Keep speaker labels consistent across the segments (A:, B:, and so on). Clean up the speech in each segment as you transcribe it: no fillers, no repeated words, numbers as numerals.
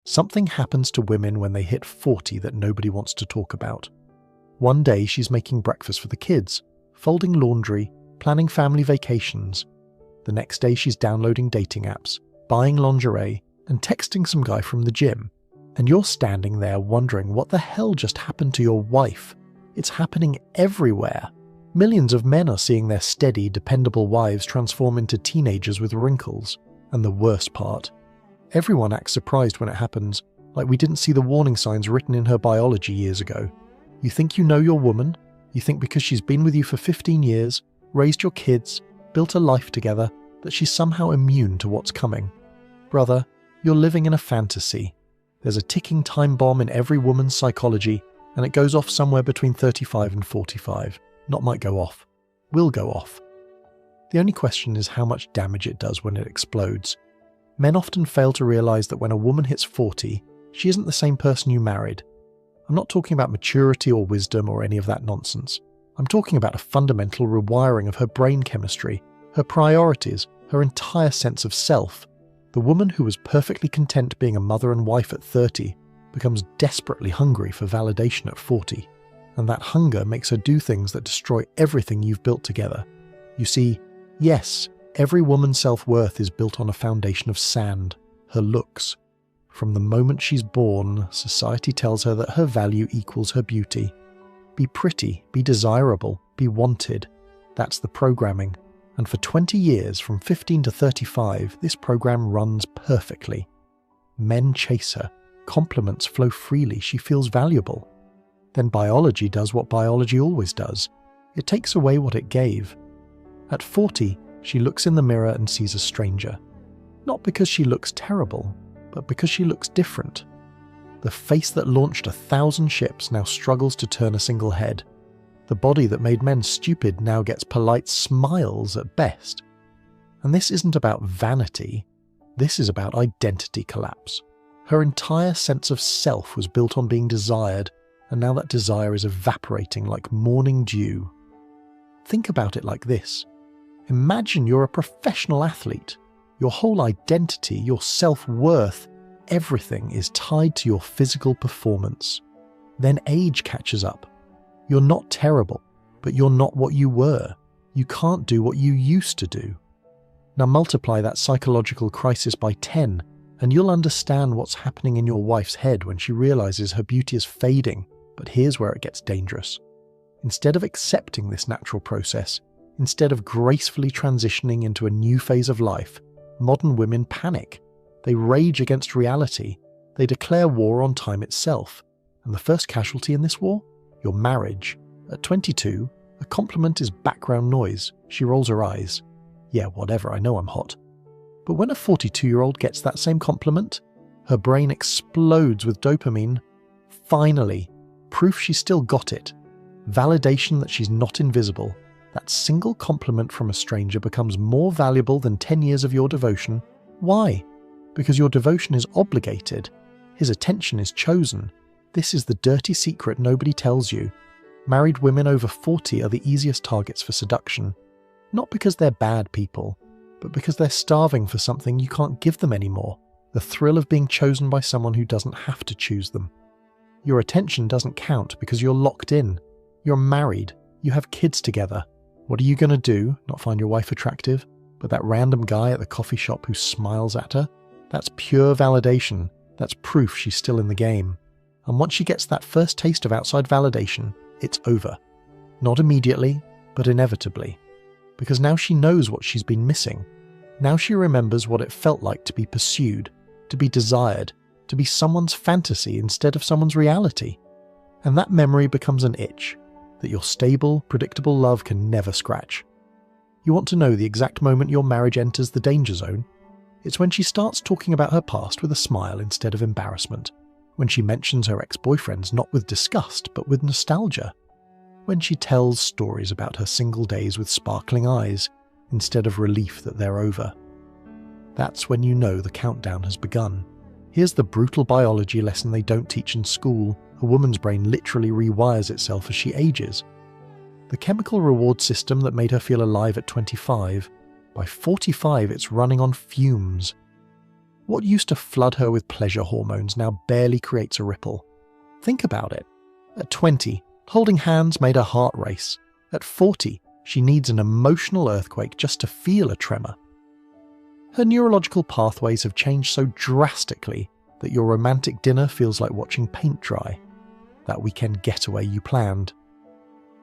A: Something happens to women when they hit 40 that nobody wants to talk about. One day she's making breakfast for the kids, folding laundry, planning family vacations. The next day she's downloading dating apps, buying lingerie, and texting some guy from the gym. And you're standing there wondering what the hell just happened to your wife. It's happening everywhere. Millions of men are seeing their steady, dependable wives transform into teenagers with wrinkles. And the worst part, everyone acts surprised when it happens, like we didn't see the warning signs written in her biology years ago. You think you know your woman? You think because she's been with you for 15 years, raised your kids, built a life together, that she's somehow immune to what's coming. Brother, you're living in a fantasy. There's a ticking time bomb in every woman's psychology, and it goes off somewhere between 35 and 45. Not might go off. Will go off. The only question is how much damage it does when it explodes. Men often fail to realize that when a woman hits 40, she isn't the same person you married. I'm not talking about maturity or wisdom or any of that nonsense. I'm talking about a fundamental rewiring of her brain chemistry, her priorities, her entire sense of self. The woman who was perfectly content being a mother and wife at 30 becomes desperately hungry for validation at 40, and that hunger makes her do things that destroy everything you've built together. You see, yes, every woman's self-worth is built on a foundation of sand, her looks. From the moment she's born, society tells her that her value equals her beauty. Be pretty, be desirable, be wanted. That's the programming. And for 20 years, from 15 to 35, this program runs perfectly. Men chase her. Compliments flow freely. She feels valuable. Then biology does what biology always does. It takes away what it gave. At 40, she looks in the mirror and sees a stranger. Not because she looks terrible, but because she looks different. The face that launched 1,000 ships now struggles to turn a single head. The body that made men stupid now gets polite smiles at best. And this isn't about vanity. This is about identity collapse. Her entire sense of self was built on being desired, and now that desire is evaporating like morning dew. Think about it like this. Imagine you're a professional athlete. Your whole identity, your self-worth, everything is tied to your physical performance. Then age catches up. You're not terrible, but you're not what you were. You can't do what you used to do. Now multiply that psychological crisis by 10, and you'll understand what's happening in your wife's head when she realizes her beauty is fading. But here's where it gets dangerous. Instead of accepting this natural process, instead of gracefully transitioning into a new phase of life, modern women panic. They rage against reality. They declare war on time itself. And the first casualty in this war? Your marriage. At 22, a compliment is background noise. She rolls her eyes. Yeah, whatever, I know I'm hot. But when a 42-year-old gets that same compliment, her brain explodes with dopamine. Finally, proof she still got it. Validation that she's not invisible. That single compliment from a stranger becomes more valuable than 10 years of your devotion. Why? Because your devotion is obligated. His attention is chosen. This is the dirty secret nobody tells you. Married women over 40 are the easiest targets for seduction. Not because they're bad people, but because they're starving for something you can't give them anymore. The thrill of being chosen by someone who doesn't have to choose them. Your attention doesn't count because you're locked in. You're married. You have kids together. What are you going to do? Not find your wife attractive? But that random guy at the coffee shop who smiles at her? That's pure validation. That's proof she's still in the game. And once she gets that first taste of outside validation, it's over. Not immediately, but inevitably. Because now she knows what she's been missing. Now she remembers what it felt like to be pursued, to be desired, to be someone's fantasy instead of someone's reality. And that memory becomes an itch that your stable, predictable love can never scratch. You want to know the exact moment your marriage enters the danger zone? It's when she starts talking about her past with a smile instead of embarrassment. When she mentions her ex-boyfriends not with disgust but with nostalgia. When she tells stories about her single days with sparkling eyes instead of relief that they're over. That's when you know the countdown has begun. Here's the brutal biology lesson they don't teach in school. A woman's brain literally rewires itself as she ages. The chemical reward system that made her feel alive at 25, by 45 it's running on fumes. What used to flood her with pleasure hormones now barely creates a ripple. Think about it. At 20, holding hands made her heart race. At 40, she needs an emotional earthquake just to feel a tremor. Her neurological pathways have changed so drastically that your romantic dinner feels like watching paint dry, that weekend getaway you planned.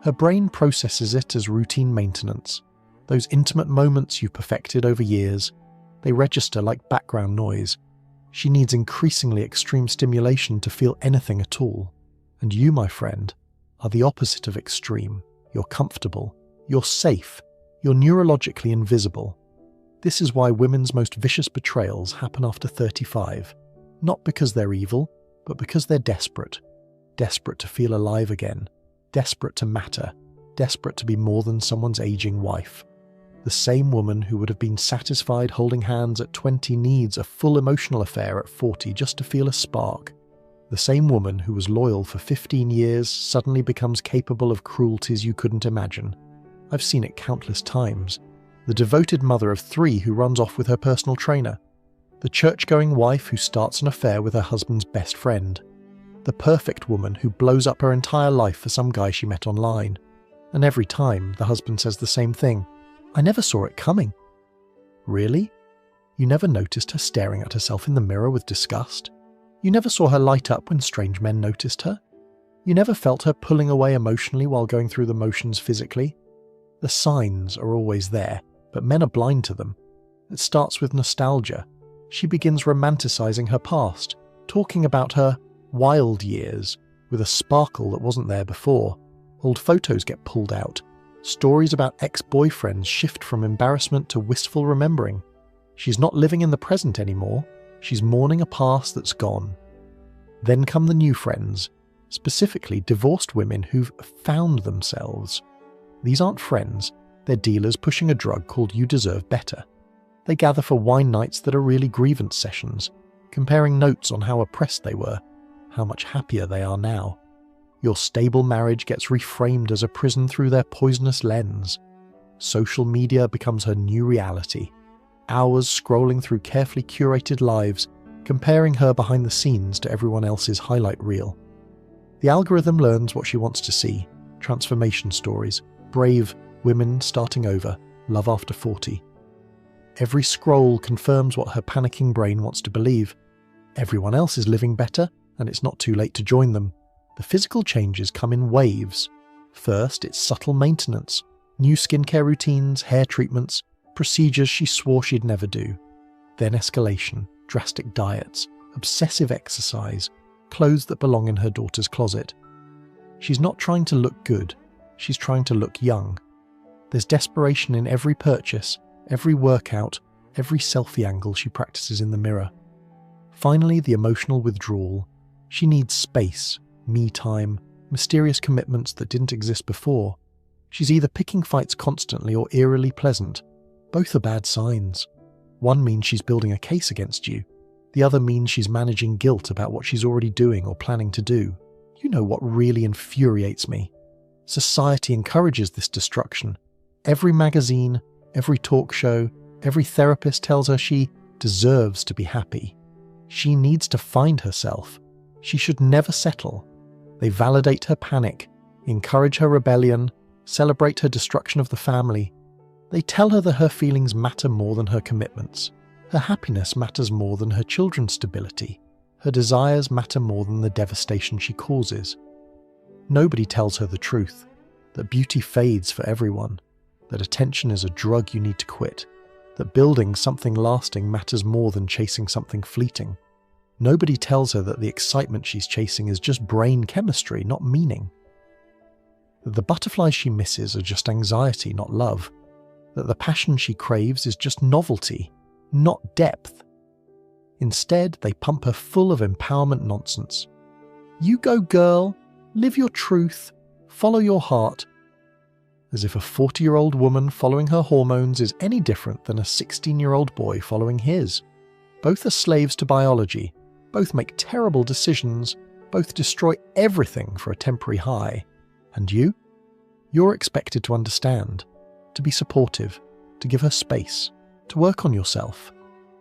A: Her brain processes it as routine maintenance. Those intimate moments you've perfected over years, they register like background noise. She needs increasingly extreme stimulation to feel anything at all. And you, my friend, are the opposite of extreme. You're comfortable, you're safe, you're neurologically invisible. This is why women's most vicious betrayals happen after 35. Not because they're evil, but because they're desperate. Desperate to feel alive again. Desperate to matter. Desperate to be more than someone's aging wife. The same woman who would have been satisfied holding hands at 20 needs a full emotional affair at 40 just to feel a spark. The same woman who was loyal for 15 years suddenly becomes capable of cruelties you couldn't imagine. I've seen it countless times. The devoted mother of 3 who runs off with her personal trainer. The church-going wife who starts an affair with her husband's best friend. The perfect woman who blows up her entire life for some guy she met online. And every time, the husband says the same thing. I never saw it coming. Really? You never noticed her staring at herself in the mirror with disgust? You never saw her light up when strange men noticed her? You never felt her pulling away emotionally while going through the motions physically? The signs are always there, but men are blind to them. It starts with nostalgia. She begins romanticizing her past, talking about her wild years with a sparkle that wasn't there before. Old photos get pulled out. Stories about ex-boyfriends shift from embarrassment to wistful remembering. She's not living in the present anymore. She's mourning a past that's gone. Then come the new friends, specifically divorced women who've found themselves. These aren't friends, they're dealers pushing a drug called You Deserve Better. They gather for wine nights that are really grievance sessions, comparing notes on how oppressed they were, how much happier they are now. Your stable marriage gets reframed as a prison through their poisonous lens. Social media becomes her new reality. Hours scrolling through carefully curated lives, comparing her behind the scenes to everyone else's highlight reel. The algorithm learns what she wants to see: transformation stories, brave women starting over, love after 40. Every scroll confirms what her panicking brain wants to believe. Everyone else is living better, and it's not too late to join them. The physical changes come in waves. First, it's subtle maintenance, new skincare routines, hair treatments, procedures she swore she'd never do. Then escalation, drastic diets, obsessive exercise, clothes that belong in her daughter's closet. She's not trying to look good, she's trying to look young. There's desperation in every purchase, every workout, every selfie angle she practices in the mirror. Finally, the emotional withdrawal. She needs space, me time, mysterious commitments that didn't exist before. She's either picking fights constantly or eerily pleasant. Both are bad signs. One means she's building a case against you. The other means she's managing guilt about what she's already doing or planning to do. You know what really infuriates me? Society encourages this destruction. Every magazine, every talk show, every therapist tells her she deserves to be happy. She needs to find herself. She should never settle. They validate her panic, encourage her rebellion, celebrate her destruction of the family. They tell her that her feelings matter more than her commitments. Her happiness matters more than her children's stability. Her desires matter more than the devastation she causes. Nobody tells her the truth, that beauty fades for everyone, that attention is a drug you need to quit, that building something lasting matters more than chasing something fleeting. Nobody tells her that the excitement she's chasing is just brain chemistry, not meaning. That the butterflies she misses are just anxiety, not love. That the passion she craves is just novelty, not depth. Instead, they pump her full of empowerment nonsense. You go, girl, live your truth, follow your heart. As if a 40-year-old woman following her hormones is any different than a 16-year-old boy following his. Both are slaves to biology, both make terrible decisions, both destroy everything for a temporary high. And you? You're expected to understand, to be supportive, to give her space, to work on yourself.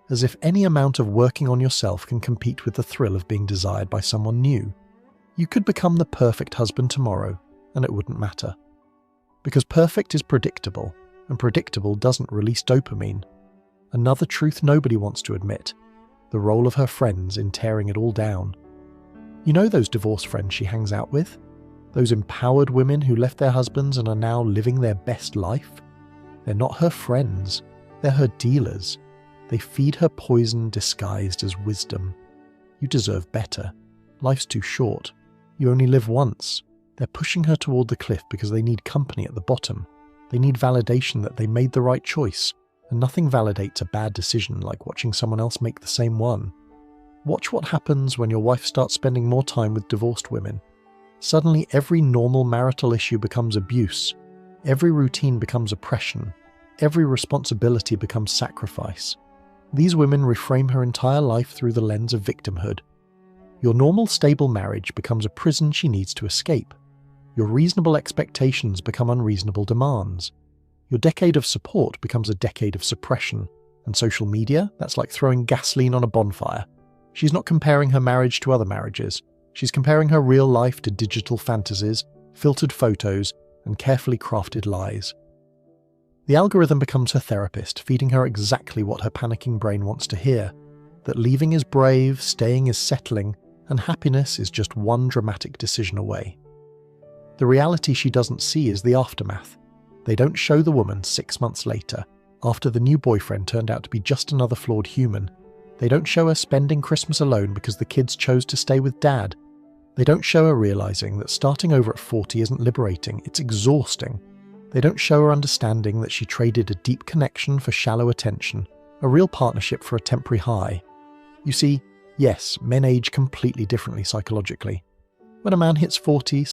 A: as if any amount of working on yourself can compete with the thrill of being desired by someone new. You could become the perfect husband tomorrow, and it wouldn't matter. Because perfect is predictable, and predictable doesn't release dopamine. Another truth nobody wants to admit: the role of her friends in tearing it all down. You know those divorced friends she hangs out with? Those empowered women who left their husbands and are now living their best life? They're not her friends, they're her dealers. They feed her poison disguised as wisdom. You deserve better. Life's too short. You only live once. They're pushing her toward the cliff because they need company at the bottom. They need validation that they made the right choice, and nothing validates a bad decision like watching someone else make the same one. Watch what happens when your wife starts spending more time with divorced women. Suddenly every normal marital issue becomes abuse. Every routine becomes oppression. Every responsibility becomes sacrifice. These women reframe her entire life through the lens of victimhood. Your normal, stable marriage becomes a prison she needs to escape. Your reasonable expectations become unreasonable demands. Your decade of support becomes a decade of suppression. And social media, that's like throwing gasoline on a bonfire. She's not comparing her marriage to other marriages. She's comparing her real life to digital fantasies, filtered photos, and carefully crafted lies. The algorithm becomes her therapist, feeding her exactly what her panicking brain wants to hear: that leaving is brave, staying is settling, and happiness is just one dramatic decision away. The reality she doesn't see is the aftermath. They don't show the woman 6 months later, after the new boyfriend turned out to be just another flawed human. They don't show her spending Christmas alone because the kids chose to stay with dad. They don't show her realizing that starting over at 40 isn't liberating, it's exhausting. They don't show her understanding that she traded a deep connection for shallow attention, a real partnership for a temporary high. You see, yes, men age completely differently psychologically. When a man hits 40,